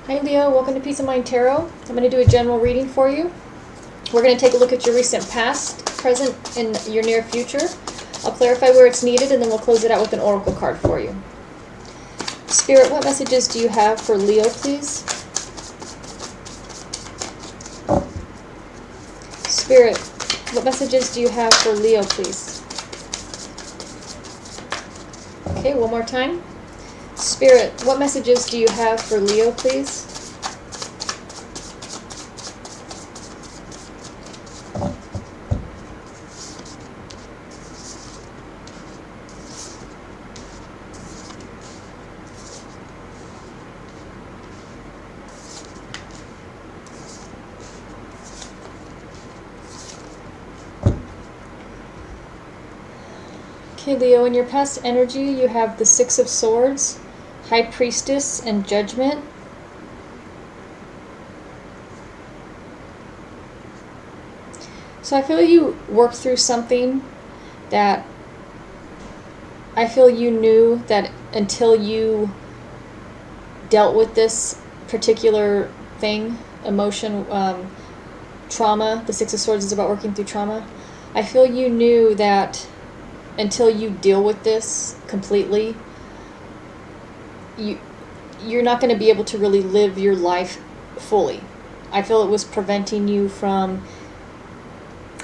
Hi Leo, welcome to Peace of Mind Tarot. I'm going to do a general reading for you. We're going to take a look at your recent past, present, and your near future. I'll clarify where it's needed and then we'll close it out with an oracle card for you. Spirit, what messages do you have for Leo, please? Spirit, what messages do you have for Leo, please? Okay, one more time. Spirit, what messages do you have for Leo, please? Okay, Leo, in your past energy, you have the Six of Swords, High Priestess, and Judgment. So I feel you worked through something that I feel you knew that until you dealt with this particular thing, emotion, trauma, the Six of Swords is about working through trauma. I feel you knew that until you deal with this completely, you're not going to be able to really live your life fully. I feel it was preventing you from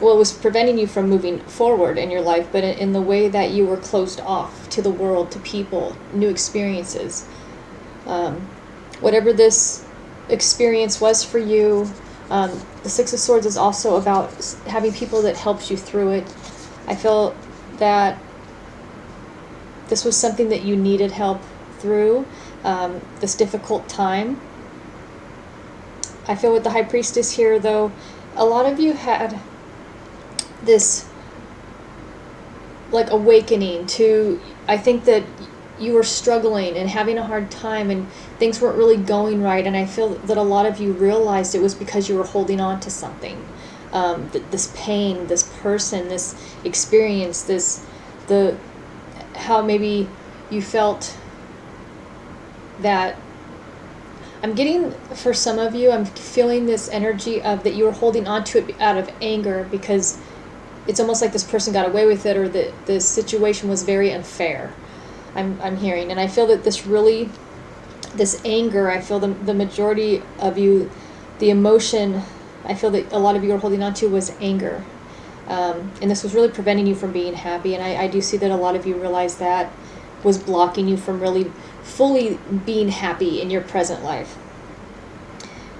moving forward in your life, but in the way that you were closed off to the world, to people, new experiences. Whatever this experience was for you, the Six of Swords is also about having people that helped you through it. I feel that this was something that you needed help through, this difficult time. I feel with the High Priestess here, though, a lot of you had this like awakening to, I think that you were struggling and having a hard time and things weren't really going right, and I feel that a lot of you realized it was because you were holding on to something. This pain, this person, this experience, how maybe you felt that, I'm getting, for some of you, I'm feeling this energy of that you were holding on to it out of anger because it's almost like this person got away with it, or that the situation was very unfair. I'm hearing, and I feel that this anger, I feel the majority of you, the emotion I feel that a lot of you are holding on to was anger. And this was really preventing you from being happy, and I do see that a lot of you realize that was blocking you from really fully being happy in your present life.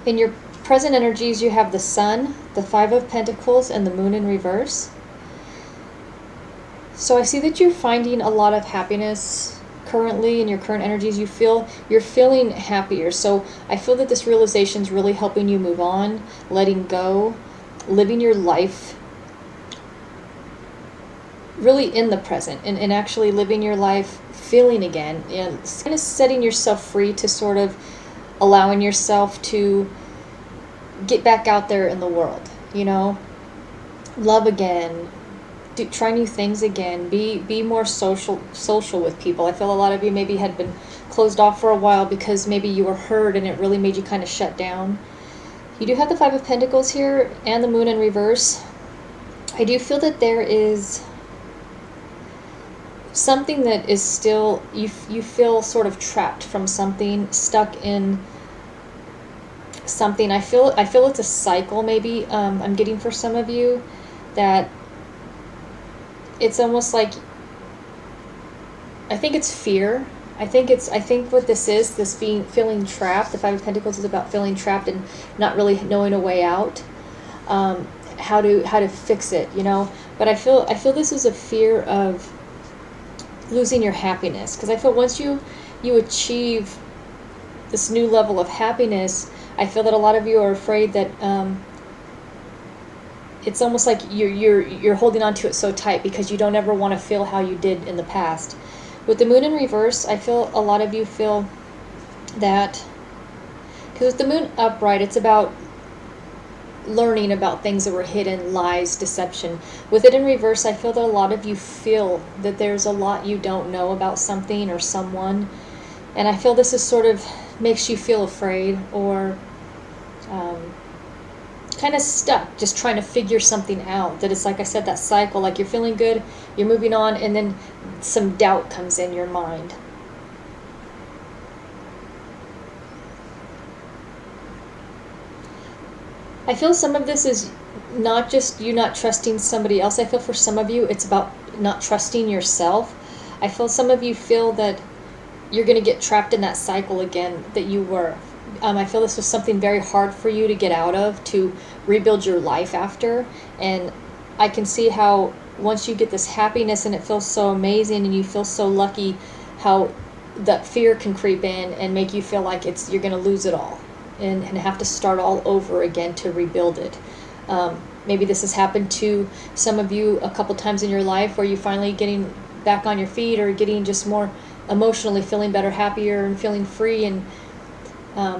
In your present energies, you have the Sun, the Five of Pentacles, and the Moon in reverse. So I see that you're finding a lot of happiness currently in your current energies. You're feeling happier. So I feel that this realization is really helping you move on, letting go, living your life really in the present, and actually living your life feeling again, and kind of setting yourself free to sort of allowing yourself to get back out there in the world, love again, try new things again, be more social with people. I feel a lot of you maybe had been closed off for a while because maybe you were hurt and it really made you kind of shut down. You do have the Five of Pentacles here and the Moon in reverse. I do feel that there is something that is still, you feel sort of trapped from something, stuck in something. I feel it's a cycle maybe. I'm getting for some of you that it's almost like, I think it's fear. I think what this is, feeling trapped. The Five of Pentacles is about feeling trapped and not really knowing a way out, how to fix it, But I feel this is a fear of losing your happiness, because I feel once you achieve this new level of happiness, I feel that a lot of you are afraid that it's almost like you're holding on to it so tight because you don't ever want to feel how you did in the past. With the Moon in reverse, I feel a lot of you feel that, because with the Moon upright, it's about learning about things that were hidden, lies, deception. With it in reverse, I feel that a lot of you feel that there's a lot you don't know about something or someone, and I feel this is sort of makes you feel afraid or kind of stuck, just trying to figure something out. That it's like I said, that cycle, like you're feeling good, you're moving on, and then some doubt comes in your mind. I feel some of this is not just you not trusting somebody else. I feel for some of you it's about not trusting yourself. I feel some of you feel that you're going to get trapped in that cycle again that you were. I feel this was something very hard for you to get out of, to rebuild your life after. And I can see how once you get this happiness and it feels so amazing and you feel so lucky, how that fear can creep in and make you feel like you're going to lose it all and have to start all over again to rebuild it. Maybe this has happened to some of you a couple times in your life, where you finally getting back on your feet or getting just more emotionally feeling better, happier, and feeling free and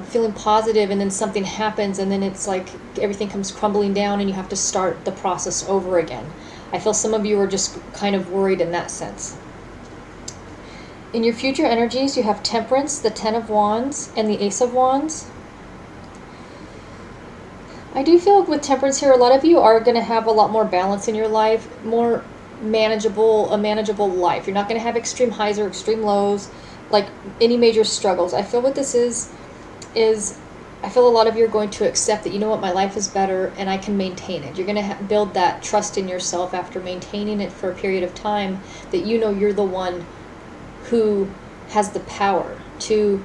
feeling positive, and then something happens and then it's like everything comes crumbling down and you have to start the process over again. I feel some of you are just kind of worried in that sense. In your future energies, you have Temperance, the Ten of Wands, and the Ace of Wands. I do feel with Temperance here, a lot of you are going to have a lot more balance in your life, more a manageable life. You're not going to have extreme highs or extreme lows, like any major struggles. I feel what this is I feel a lot of you are going to accept that, you know what, my life is better and I can maintain it. You're going to build that trust in yourself after maintaining it for a period of time, that you know you're the one who has the power to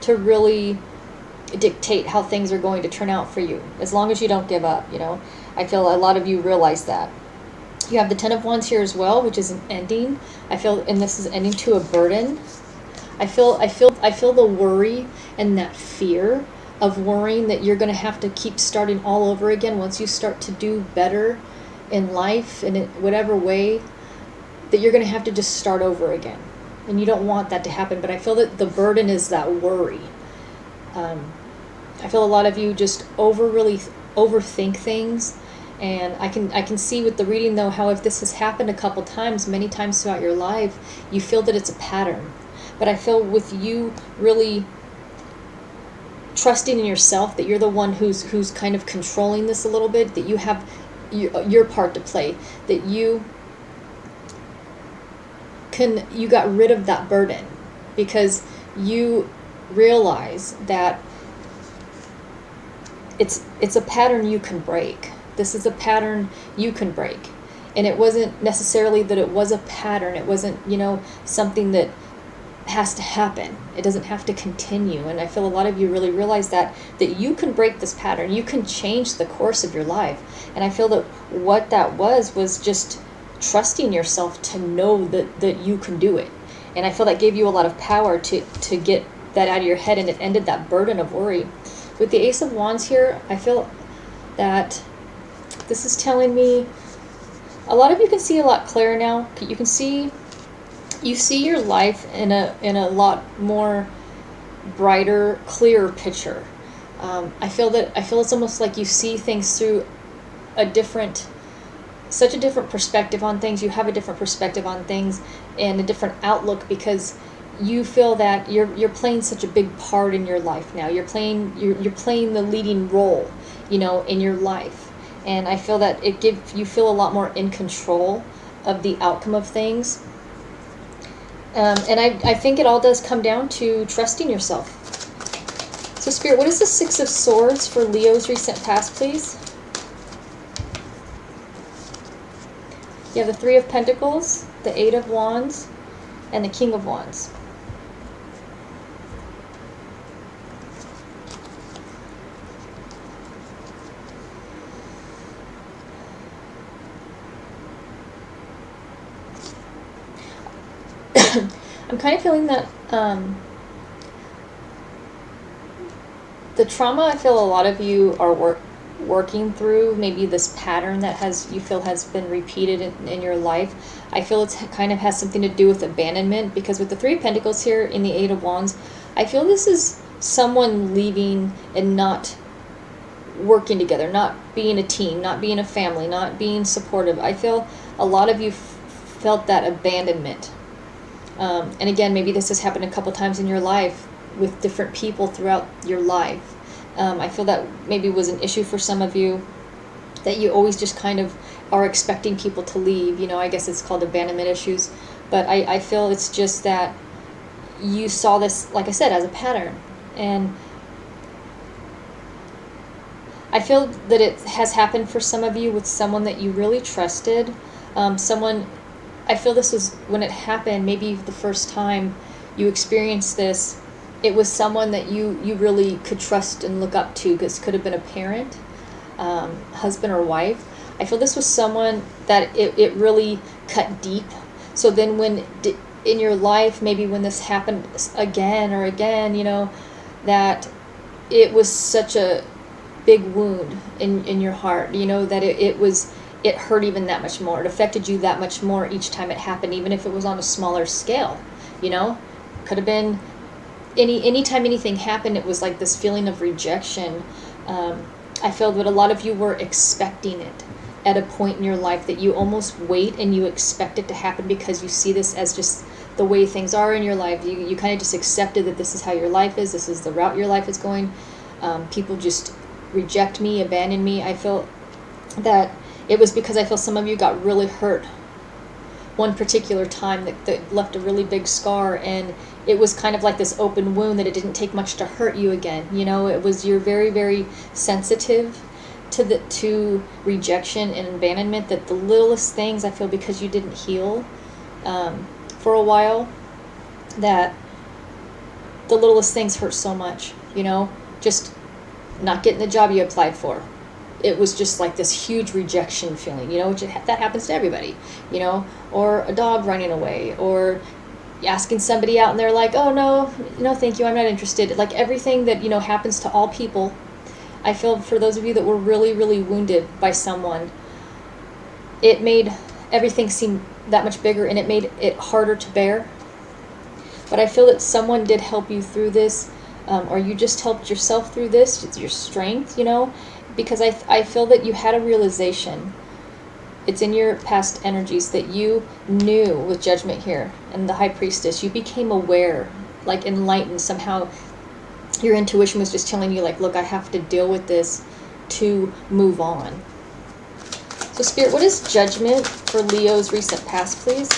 really dictate how things are going to turn out for you, as long as you don't give up. I feel a lot of you realize that. You have the Ten of Wands here as well, which is an ending. I feel, and this is ending to a burden. I feel the worry and that fear of worrying that you're going to have to keep starting all over again once you start to do better in life and in whatever way, that you're going to have to just start over again. And you don't want that to happen, but I feel that the burden is that worry. I feel a lot of you just really overthink things. And I can see with the reading, though, how if this has happened a couple times, many times throughout your life, you feel that it's a pattern. But I feel with you really trusting in yourself, that you're the one who's kind of controlling this a little bit, that you have your part to play, that you got rid of that burden because you realize that it's a pattern you can break. This is a pattern you can break. And it wasn't necessarily that it was a pattern. It wasn't, something that has to happen. It doesn't have to continue. And I feel a lot of you really realize that you can break this pattern. You can change the course of your life. And I feel that what that was just trusting yourself to know that you can do it. And I feel that gave you a lot of power to get that out of your head, and it ended that burden of worry. With the Ace of Wands here, I feel that this is telling me a lot of you can see a lot clearer now. You see your life in a lot more brighter, clearer picture. I feel it's almost like you see things through such a different perspective on things. You have a different perspective on things and a different outlook, because you feel that you're playing such a big part in your life now. You're playing the leading role, in your life. And I feel that you feel a lot more in control of the outcome of things. And I think it all does come down to trusting yourself. So Spirit, what is the Six of Swords for Leo's recent past, please? You have the Three of Pentacles, the Eight of Wands, and the King of Wands. I'm kind of feeling that the trauma, I feel a lot of you are working through, maybe this pattern that you feel has been repeated in your life. I feel it kind of has something to do with abandonment, because with the Three of Pentacles here in the Eight of Wands, I feel this is someone leaving and not working together, not being a team, not being a family, not being supportive. I feel a lot of you felt that abandonment. And again, maybe this has happened a couple times in your life, with different people throughout your life. I feel that maybe was an issue for some of you, that you always just kind of are expecting people to leave. I guess it's called abandonment issues. But I feel it's just that you saw this, like I said, as a pattern. And I feel that it has happened for some of you with someone that you really trusted. I feel this was, when it happened, maybe the first time you experienced this, it was someone that you really could trust and look up to, because it could have been a parent, husband or wife. I feel this was someone that it really cut deep. So then in your life, maybe when this happened again or again, that it was such a big wound in your heart, that it hurt even that much more. It affected you that much more each time it happened, even if it was on a smaller scale. Could have been anytime anything happened, it was like this feeling of rejection. I feel that a lot of you were expecting it at a point in your life, that you almost wait and you expect it to happen, because you see this as just the way things are in your life. You kind of just accepted that this is how your life is, this is the route your life is going. People just reject me, abandon me. I feel that it was because I feel some of you got really hurt one particular time that left a really big scar, and it was kind of like this open wound that it didn't take much to hurt you again. You're very, very sensitive to rejection and abandonment, that the littlest things, I feel, because you didn't heal for a while, that the littlest things hurt so much. Just not getting the job you applied for, it was just like this huge rejection feeling, that happens to everybody, or a dog running away, or asking somebody out and they're like, oh no, thank you, I'm not interested. Like everything that, happens to all people. I feel for those of you that were really, really wounded by someone, it made everything seem that much bigger, and it made it harder to bear. But I feel that someone did help you through this, or you just helped yourself through this. It's your strength, because I feel that you had a realization. It's in your past energies that you knew, with Judgment here and the High Priestess, you became aware, like enlightened somehow. Your intuition was just telling you, like, look, I have to deal with this to move on. So Spirit, what is Judgment for Leo's recent past, please?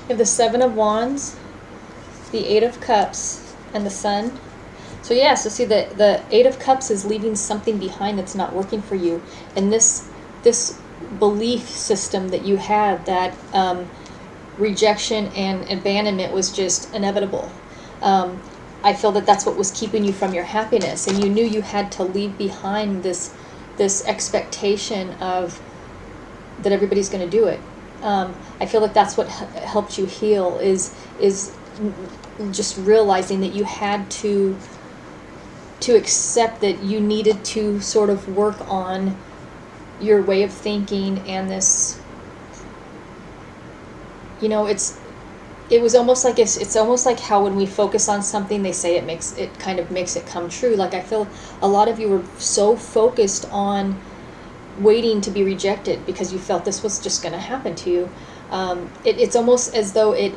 You have the Seven of Wands, the Eight of Cups, and the Sun. So yeah, so see, the Eight of Cups is leaving something behind that's not working for you. And this belief system that you had, that rejection and abandonment was just inevitable. I feel that that's what was keeping you from your happiness, and you knew you had to leave behind this expectation of that everybody's going to do it. I feel like that's what helped you heal, is just realizing that you had to accept that you needed to sort of work on your way of thinking, and this, it was almost like it's almost like how when we focus on something, they say it kind of makes it come true. Like I feel a lot of you were so focused on waiting to be rejected because you felt this was just going to happen to you. It's almost as though it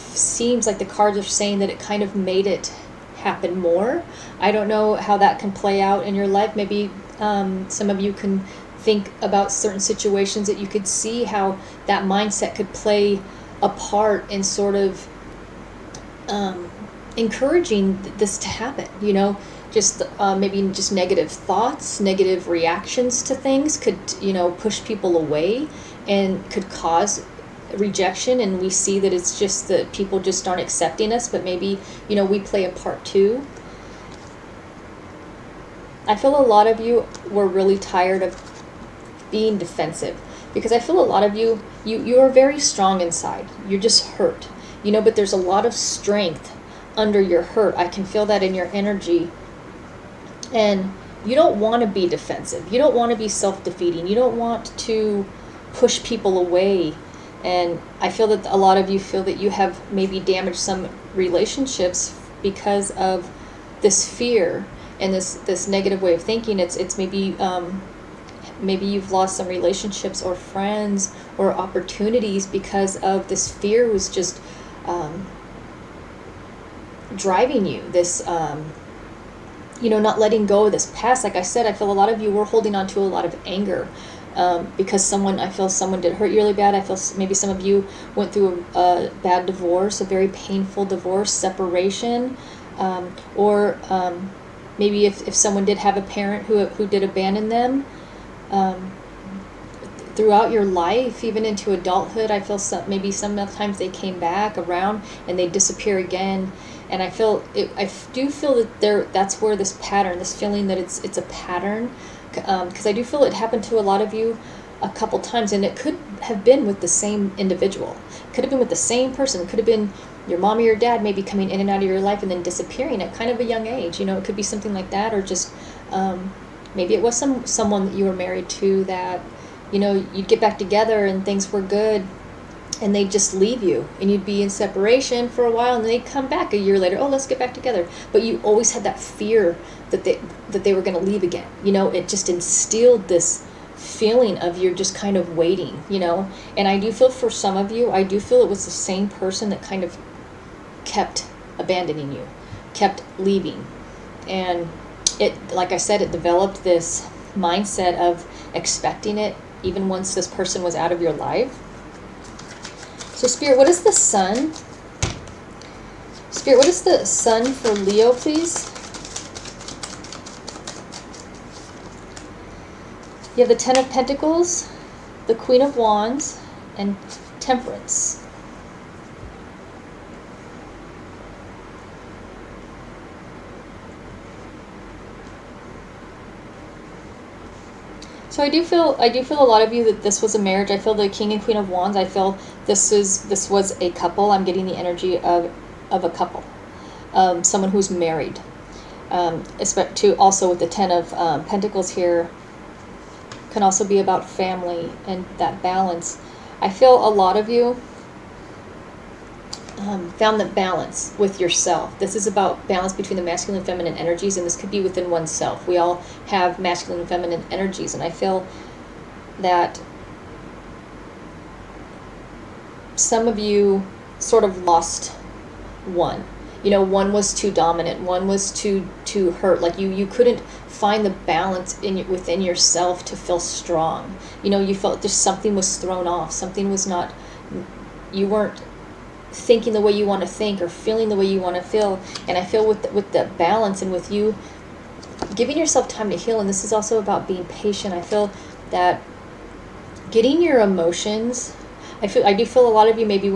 seems like the cards are saying that it kind of made it happen more. I don't know how that can play out in your life. Maybe some of you can think about certain situations that you could see how that mindset could play a part in sort of encouraging this to happen, just maybe just negative thoughts, negative reactions to things could, push people away and could cause rejection. And we see that it's just that people just aren't accepting us, but maybe, we play a part too. I feel a lot of you were really tired of being defensive, because I feel a lot of you are very strong inside. You're just hurt, but there's a lot of strength under your hurt. I can feel that in your energy. And you don't want to be defensive. You don't want to be self-defeating. You don't want to push people away. And I feel that a lot of you feel that you have maybe damaged some relationships because of this fear and this negative way of thinking. It's maybe maybe you've lost some relationships or friends or opportunities because of this fear was just driving you, this not letting go of this past. Like I said, I feel a lot of you were holding on to a lot of anger because I feel someone did hurt you really bad. I feel maybe some of you went through a bad divorce, a very painful divorce, separation, or maybe if someone did have a parent who did abandon them. Throughout your life, even into adulthood, I feel maybe sometimes they came back around and they disappear again. And I do feel that that's where this pattern, this feeling that it's a pattern, because I do feel it happened to a lot of you a couple times, and it could have been with the same individual. It could have been with the same person. It could have been your mom or your dad maybe coming in and out of your life and then disappearing at kind of a young age. It could be something like that, or just maybe it was someone that you were married to that, you'd get back together and things were good, and they'd just leave you, and you'd be in separation for a while, and they'd come back a year later. Oh, let's get back together. But you always had that fear that they were going to leave again. It just instilled this feeling of you're just kind of waiting. And I do feel for some of you, I do feel it was the same person that kind of kept abandoning you, kept leaving, and it, like I said, it developed this mindset of expecting it even once this person was out of your life. So Spirit, what is the sun? Spirit, what is the sun for Leo, please? You have the Ten of Pentacles, the Queen of Wands, and Temperance. So I do feel a lot of you that this was a marriage. I feel the King and Queen of Wands. I feel this was a couple. I'm getting the energy of a couple, someone who's married. To also with the Ten of Pentacles here, can also be about family and that balance. I feel a lot of you found the balance with yourself. This is about balance between the masculine and feminine energies, and this could be within oneself. We all have masculine and feminine energies, and I feel that some of you sort of lost one. One was too dominant, one was too hurt. Like you couldn't find the balance within yourself to feel strong. You felt just something was thrown off. Something was not. You weren't thinking the way you want to think or feeling the way you want to feel. And I feel with the balance and with you giving yourself time to heal, and this is also about being patient. I feel that getting your emotions, I do feel a lot of you maybe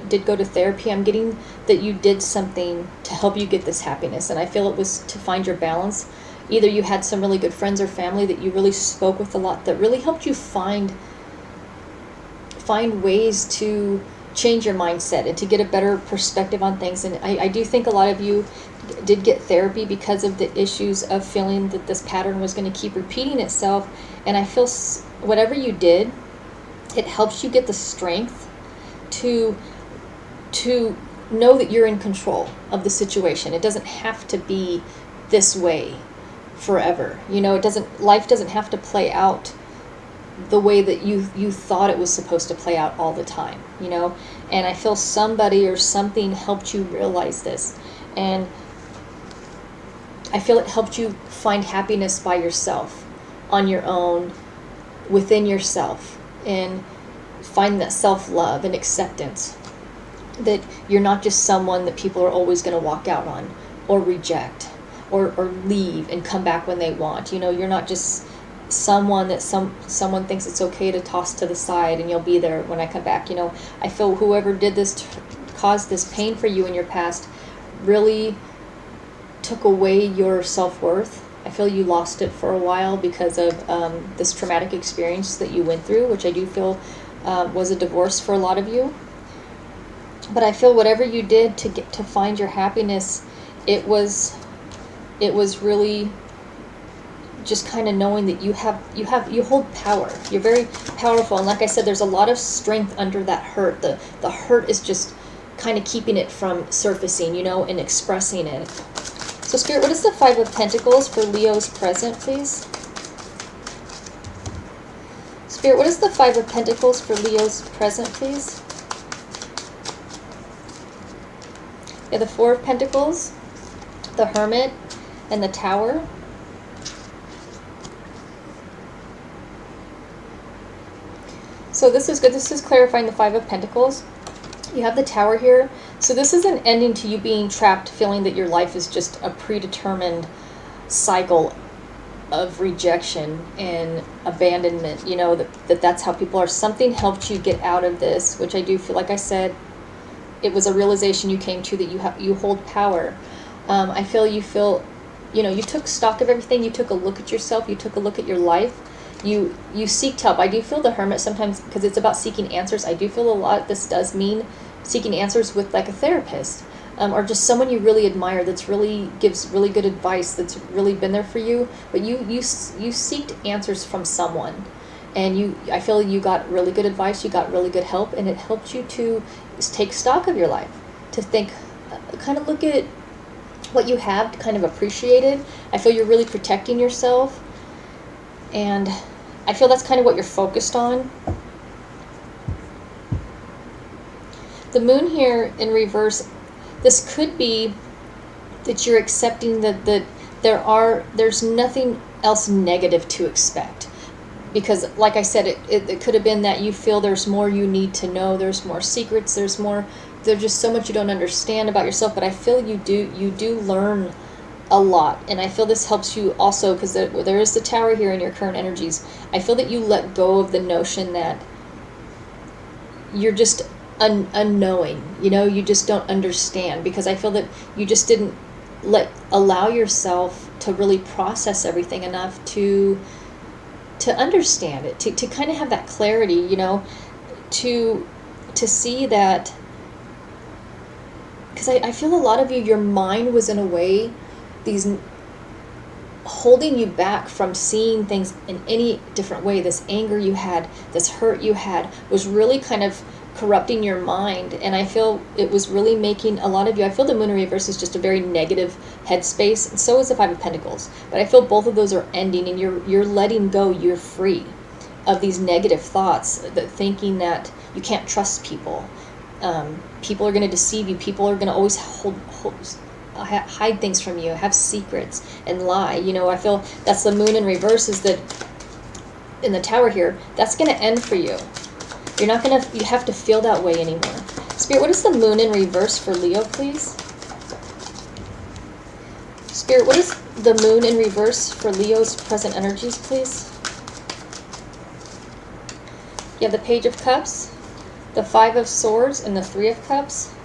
did go to therapy. I'm getting that you did something to help you get this happiness, and I feel it was to find your balance. Either you had some really good friends or family that you really spoke with a lot that really helped you find ways to change your mindset and to get a better perspective on things. And I do think a lot of you did get therapy because of the issues of feeling that this pattern was going to keep repeating itself. And I feel whatever you did, it helps you get the strength to know that you're in control of the situation. It doesn't have to be this way forever. Life doesn't have to play out the way that you thought it was supposed to play out all the time, and I feel somebody or something helped you realize this, and I feel it helped you find happiness by yourself, on your own, within yourself, and find that self-love and acceptance that you're not just someone that people are always going to walk out on or reject or leave and come back when they want. You're not just someone that someone thinks it's okay to toss to the side and you'll be there when I come back. I feel whoever did this caused this pain for you in your past really took away your self-worth. I feel you lost it for a while because of this traumatic experience that you went through, which I do feel was a divorce for a lot of you. But I feel whatever you did to find your happiness, it was really just kind of knowing that you hold power. You're very powerful, and like I said, there's a lot of strength under that hurt. The hurt is just kind of keeping it from surfacing, and expressing it. So Spirit, what is the Five of Pentacles for Leo's present, please? Spirit, what is the Five of Pentacles for Leo's present, please? Yeah, the Four of Pentacles, the Hermit, and the Tower. So this is good. This is clarifying the Five of Pentacles. You have the Tower here. So this is an ending to you being trapped, feeling that your life is just a predetermined cycle of rejection and abandonment. You know, that's how people are. Something helped you get out of this, which I do feel, like I said, it was a realization you came to, that you hold power. I feel, you know, you took stock of everything. You took a look at yourself. You took a look at your life. You seeked help. I do feel the Hermit sometimes, because it's about seeking answers. I do feel a lot this does mean seeking answers with like a therapist, or just someone you really admire that's really gives really good advice, that's really been there for you. But you seeked answers from someone, and I feel you got really good advice. You got really good help, and it helped you to take stock of your life, to think, kind of look at what you have, to kind of appreciate it. I feel you're really protecting yourself. And I feel that's kind of what you're focused on. The Moon here in reverse, this could be that you're accepting that there's nothing else negative to expect. Because like I said, it could have been that you feel there's more you need to know, there's more secrets, there's just so much you don't understand about yourself. But I feel you do learn a lot, and I feel this helps you also, because there is the Tower here in your current energies. I feel that you let go of the notion that you're just unknowing, you know, you just don't understand, because I feel that you just didn't allow yourself to really process everything enough to understand it, to kind of have that clarity, you know, to see that, because I feel a lot of you, your mind was in a way holding you back from seeing things in any different way. This anger you had, this hurt you had, was really kind of corrupting your mind. And I feel it was really making a lot of you, I feel the Moon in reverse is just a very negative headspace, and so is the Five of Pentacles. But I feel both of those are ending, and you're letting go, you're free of these negative thoughts, that thinking that you can't trust people. People are going to deceive you. People are going to always hide things from you, have secrets, and lie. You know, I feel that's the Moon in reverse, is that in the Tower here, that's going to end for you. You have to feel that way anymore. Spirit, what is the Moon in reverse for Leo, please? Spirit, what is the Moon in reverse for Leo's present energies, please? You have the Page of Cups, the Five of Swords, and the Three of Cups.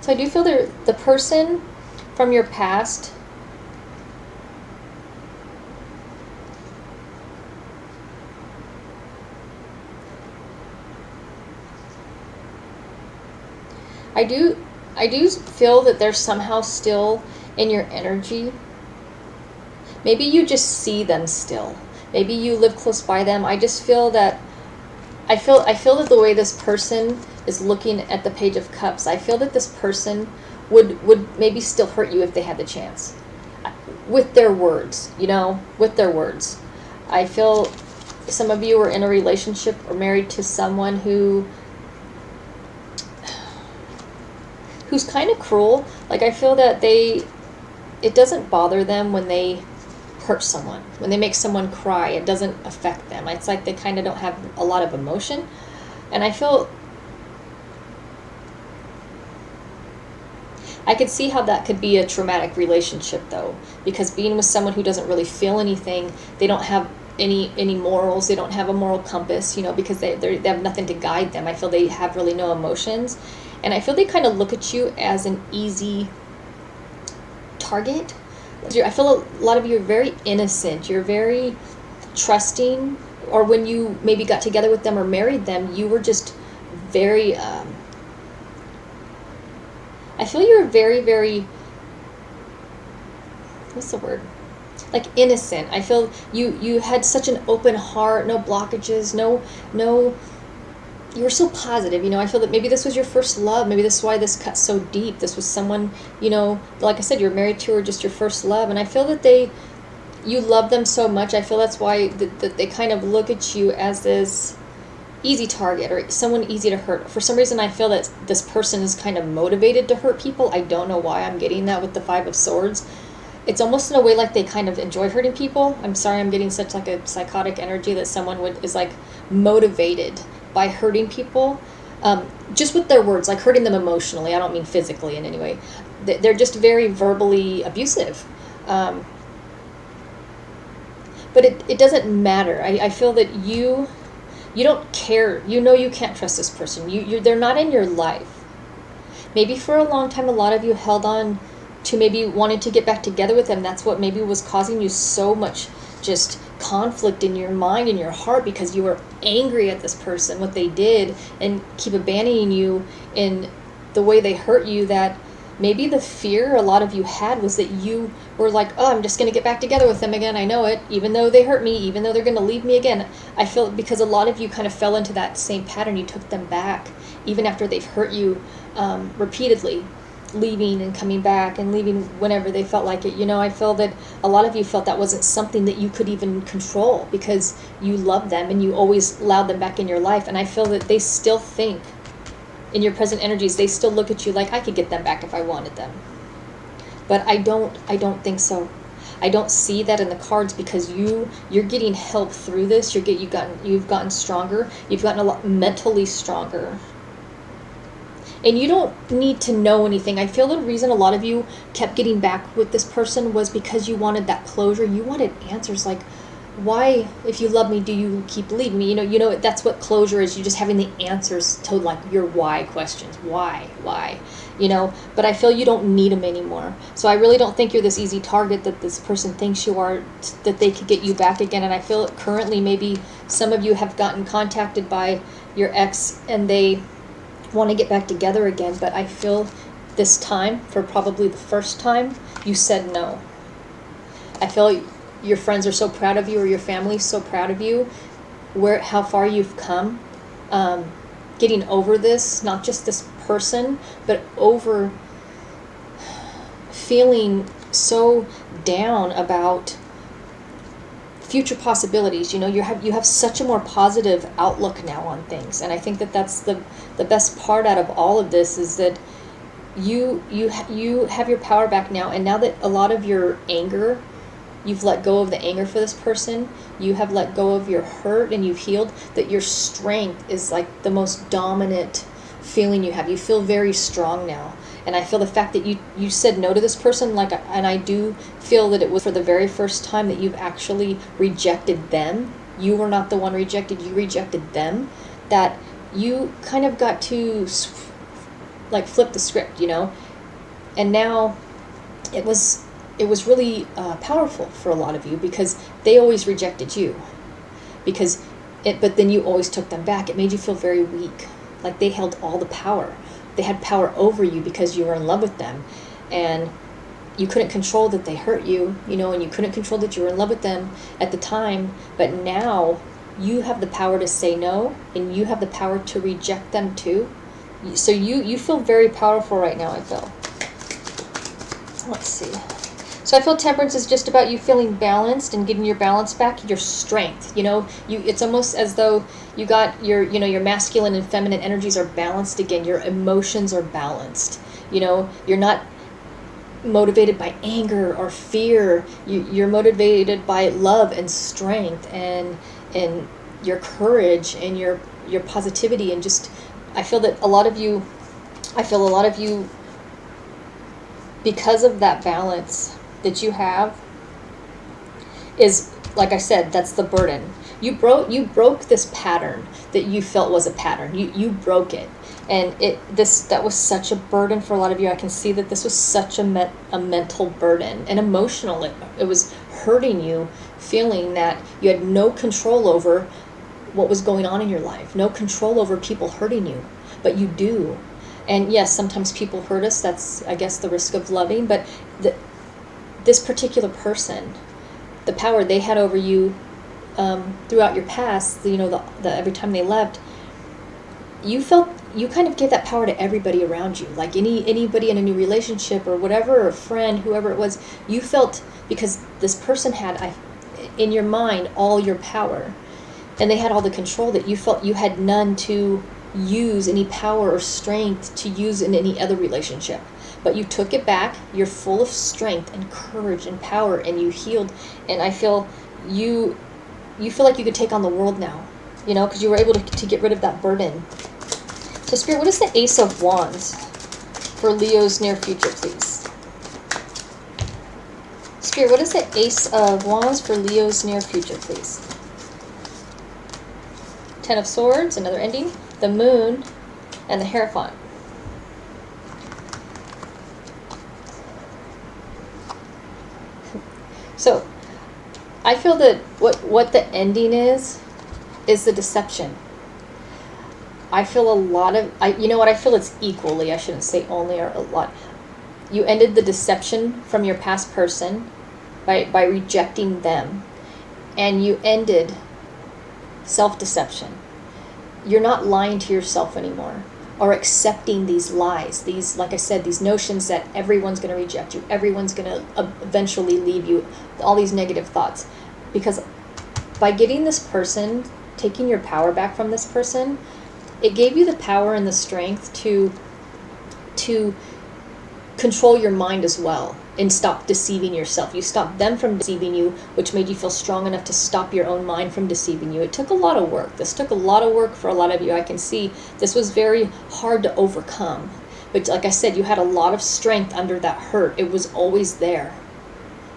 So I do feel the person from your past, I do feel that they're somehow still in your energy. Maybe you just see them still. Maybe you live close by them. I just feel that I feel that the way this person is looking at the Page of Cups, I feel that this person would maybe still hurt you if they had the chance. With their words, you know, with their words. I feel some of you are in a relationship or married to someone who's kind of cruel. Like, I feel that it doesn't bother them when they hurt someone, when they make someone cry. It doesn't affect them. It's like they kind of don't have a lot of emotion. And I feel I could see how that could be a traumatic relationship, though, because being with someone who doesn't really feel anything, they don't have any morals, they don't have a moral compass, you know, because they have nothing to guide them. I feel they have really no emotions, and I feel they kind of look at you as an easy target. I feel a lot of you are very innocent, you're very trusting, or when you maybe got together with them or married them, you were just very, I feel you're very, very, what's the word? Like innocent. I feel you had such an open heart, no blockages, no you were so positive. I feel that maybe this was your first love. Maybe this is why this cut so deep. This was someone, like I said, you're married to, or just your first love. And I feel that you love them so much. I feel that's why that they kind of look at you as this easy target or someone easy to hurt. For some reason, I feel that this person is kind of motivated to hurt people. I don't know why I'm getting that with the Five of Swords. It's almost in a way like they kind of enjoy hurting people. I'm sorry, I'm getting such like a psychotic energy that someone is like motivated by hurting people, just with their words, like hurting them emotionally. I don't mean physically in any way. They're just very verbally abusive. But it doesn't matter. I feel that you don't care. You can't trust this person. They're not in your life. Maybe for a long time, a lot of you held on to maybe wanting to get back together with them. That's what maybe was causing you so much just conflict in your mind and your heart, because you were angry at this person, what they did, and keep abandoning you in the way they hurt you. That maybe the fear a lot of you had was that you were like, oh, I'm just going to get back together with them again. I know it, even though they hurt me, even though they're going to leave me again. I feel because a lot of you kind of fell into that same pattern. You took them back even after they've hurt you repeatedly, leaving and coming back and leaving whenever they felt like it. I feel that a lot of you felt that wasn't something that you could even control, because you loved them and you always allowed them back in your life. And I feel that they still think, in your present energies, they still look at you like, I could get them back if I wanted them. But I don't think so. I don't see that in the cards, because you're getting help through this. You've gotten stronger. You've gotten a lot mentally stronger. And you don't need to know anything. I feel the reason a lot of you kept getting back with this person was because you wanted that closure. You wanted answers like, why, if you love me, do you keep leaving me? That's what closure is. You're just having the answers to like your why questions. Why? But I feel you don't need them anymore. So I really don't think you're this easy target that this person thinks you are, that they could get you back again. And I feel currently maybe some of you have gotten contacted by your ex and they want to get back together again, but I feel this time, for probably the first time, you said no. I feel your friends are so proud of you, or your family's so proud of you, how far you've come, getting over this, not just this person, but over feeling so down about future possibilities. You have such a more positive outlook now on things, and I think that that's the best part out of all of this, is that you have your power back now. And now that a lot of your anger, you've let go of the anger for this person, you have let go of your hurt, and you've healed, that your strength is like the most dominant feeling you have. You feel very strong now. And I feel the fact that you said no to this person, and I do feel that it was for the very first time that you've actually rejected them. You were not the one rejected, you rejected them. That you kind of got to like flip the script, And now it was really powerful for a lot of you, because they always rejected you. But then you always took them back. It made you feel very weak, like they held all the power. They had power over you because you were in love with them, and you couldn't control that they hurt you, and you couldn't control that you were in love with them at the time. But now you have the power to say no, and you have the power to reject them too. So you feel very powerful right now, I feel. Let's see. So I feel temperance is just about you feeling balanced and getting your balance back, your strength. It's almost as though you got your masculine and feminine energies are balanced again. Your emotions are balanced. You're not motivated by anger or fear. You're motivated by love and strength and your courage and your positivity. And just, I feel a lot of you, because of that balance that you have, is, like I said, that's the burden. You broke this pattern that you felt was a pattern. You broke it, and that was such a burden for a lot of you. I can see that this was such a mental burden and emotional. It was hurting you, feeling that you had no control over what was going on in your life, no control over people hurting you, but you do. And yes, sometimes people hurt us. That's, I guess, the risk of loving. But this particular person, the power they had over you throughout your past, the every time they left, you kind of gave that power to everybody around you, like anybody in a new relationship or whatever, or a friend, whoever it was. You felt, because this person had in your mind all your power, and they had all the control, that you felt you had none to use any power or strength to use in any other relationship. But you took it back. You're full of strength and courage and power, and you healed. And I feel you feel like you could take on the world now, because you were able to get rid of that burden. So Spirit, what is the Ace of Wands for Leo's near future, please? Spirit, what is the Ace of Wands for Leo's near future, please? Ten of Swords, another ending, the Moon, and the Hierophant. So I feel that what the ending is the deception. I feel a lot of, I feel it's equally, I shouldn't say only or a lot. You ended the deception from your past person by rejecting them. And you ended self-deception. You're not lying to yourself anymore, or accepting these lies, these, like I said, these notions that everyone's going to reject you, everyone's going to eventually leave you, all these negative thoughts. Because by getting this person, taking your power back from this person, it gave you the power and the strength to control your mind as well, and stop deceiving yourself. You stopped them from deceiving you, which made you feel strong enough to stop your own mind from deceiving you. It took a lot of work. This took a lot of work for a lot of you. I can see this was very hard to overcome. But like I said, you had a lot of strength under that hurt. It was always there.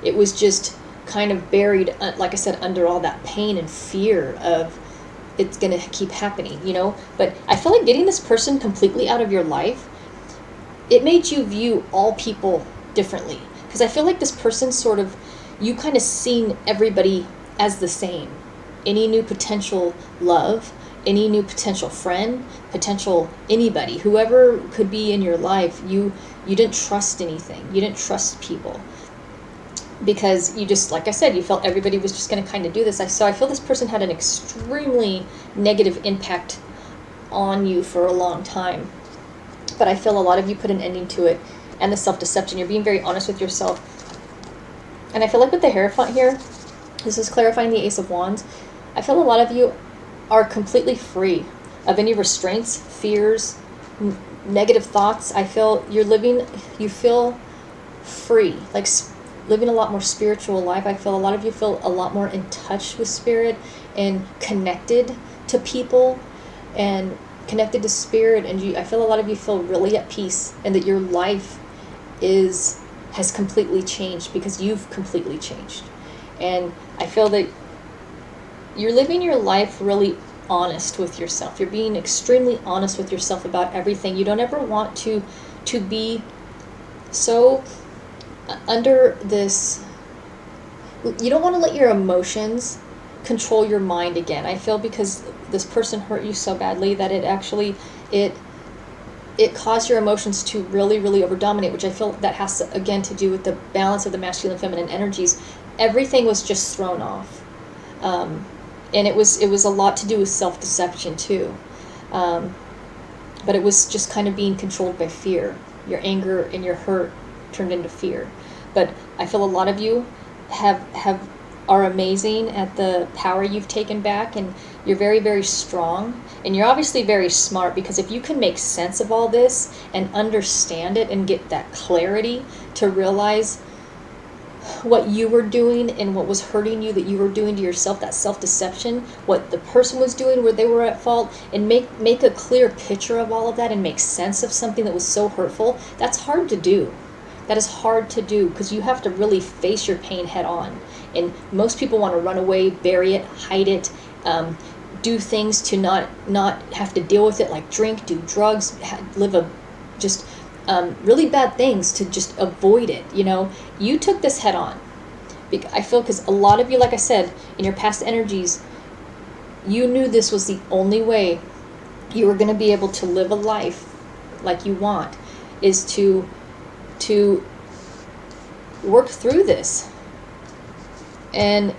It was just kind of buried, like I said, under all that pain and fear of it's going to keep happening, But I feel like getting this person completely out of your life, it made you view all people differently. Because I feel like this person you kind of seen everybody as the same. Any new potential love, any new potential friend, potential anybody, whoever could be in your life, you didn't trust anything. You didn't trust people. Because you just, like I said, you felt everybody was just going to kind of do this. So I feel this person had an extremely negative impact on you for a long time. But I feel a lot of you put an ending to it. And the self-deception. You're being very honest with yourself. And I feel like with the Hierophant here, this is clarifying the Ace of Wands. I feel a lot of you are completely free of any restraints, fears, negative thoughts. I feel you feel free, like living a lot more spiritual life. I feel a lot of you feel a lot more in touch with spirit and connected to people and connected to spirit. And I feel a lot of you feel really at peace, and that your life has completely changed because you've completely changed. And I feel that you're living your life really honest with yourself. You're being extremely honest with yourself about everything. You don't ever want to be so under this. You don't want to let your emotions control your mind again. I feel because this person hurt you so badly that it caused your emotions to really, really overdominate, which I feel that has to, again, to do with the balance of the masculine and feminine energies. Everything was just thrown off. And it was a lot to do with self-deception too. But it was just kind of being controlled by fear. Your anger and your hurt turned into fear. But I feel a lot of you are amazing at the power you've taken back, and you're very, very strong, and you're obviously very smart, because if you can make sense of all this and understand it and get that clarity to realize what you were doing and what was hurting you, that you were doing to yourself, that self-deception, what the person was doing, where they were at fault, and make a clear picture of all of that and make sense of something that was so hurtful, that's hard to do. That is hard to do, because you have to really face your pain head on. And most people want to run away, bury it, hide it, do things to not have to deal with it, like drink, do drugs, live really bad things to just avoid it. You took this head on. I feel because a lot of you, like I said, in your past energies, you knew this was the only way you were going to be able to live a life like you want, is to work through this. And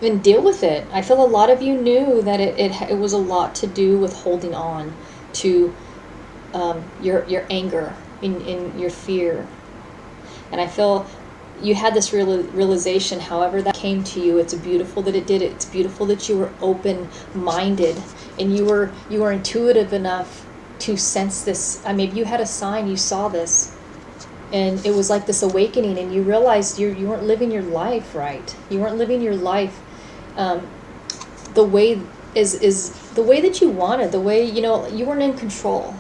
and deal with it. I feel a lot of you knew that it was a lot to do with holding on to your anger, in your fear. And I feel you had this realization, however that came to you. It's beautiful that it did. It's beautiful that you were open-minded, and you were intuitive enough to sense this. I mean, you had a sign, you saw this, and it was like this awakening, and you realized you weren't living your life right. You weren't living your life um, the way is the way that you wanted. The way, you weren't in control.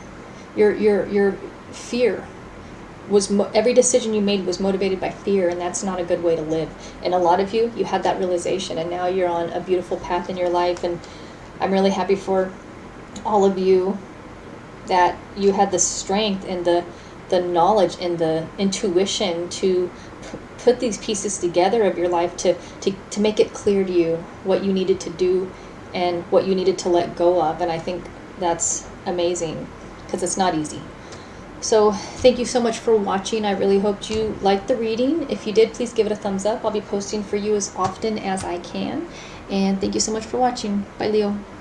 Your fear was every decision you made was motivated by fear, and that's not a good way to live. And a lot of you had that realization, and now you're on a beautiful path in your life. And I'm really happy for all of you that you had the strength and the knowledge and the intuition to put these pieces together of your life to make it clear to you what you needed to do and what you needed to let go of. And I think that's amazing, because it's not easy. So thank you so much for watching. I really hoped you liked the reading. If you did, please give it a thumbs up. I'll be posting for you as often as I can. And thank you so much for watching. Bye, Leo.